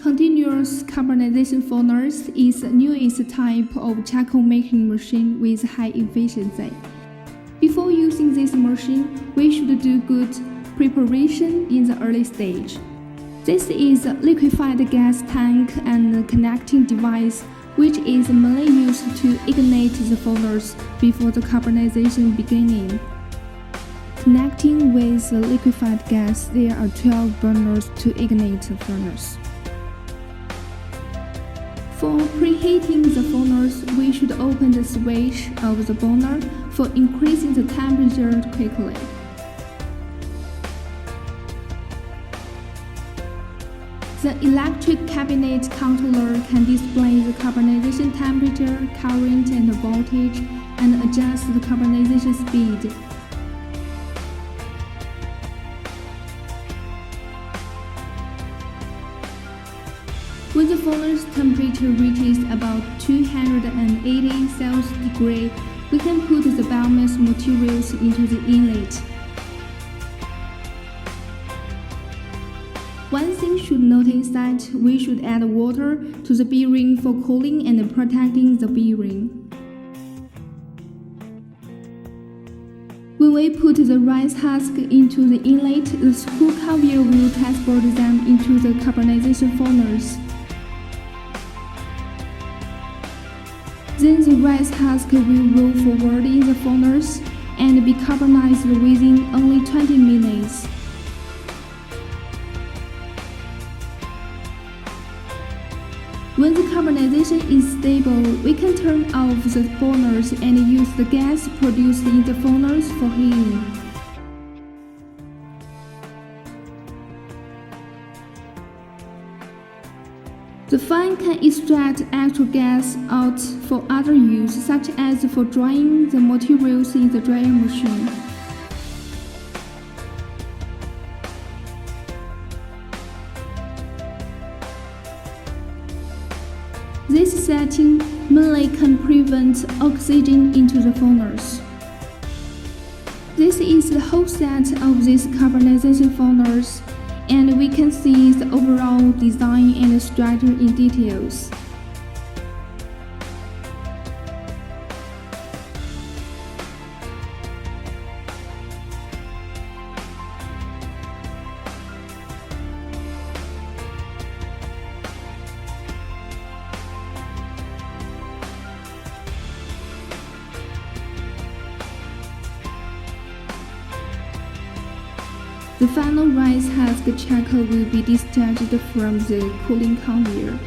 Continuous Carbonization Furnace is the newest type of charcoal making machine with high efficiency. Before using this machine, we should do good preparation in the early stage. This is a liquefied gas tank and connecting device which is mainly used to ignite the furnace before the carbonization beginning. Connecting with the liquefied gas, there are 12 burners to ignite the furnace. For preheating the furnace, we should open the switch of the burner for increasing the temperature quickly. The electric cabinet controller can display the carbonization temperature, current, and voltage, and adjust the carbonization speed. When the furnace temperature reaches about 280 Celsius degree, we can put the biomass materials into the inlet. One thing should notice that we should add water to the bearing for cooling and protecting the bearing. When we put the rice husk into the inlet, the screw cover will transport them into the carbonization furnace. Then the rice husk will roll forward in the furnace and be carbonized within only 20 minutes. When the carbonization is stable, we can turn off the burners and use the gas produced in the furnace for heating. The fan can extract extra gas out for other use, such as for drying the materials in the dryer machine. This setting mainly can prevent oxygen into the furnace. This is the whole set of this carbonization furnace, and we can see the overall design and structure in details. The final rice husk charcoal will be discharged from the cooling conveyor.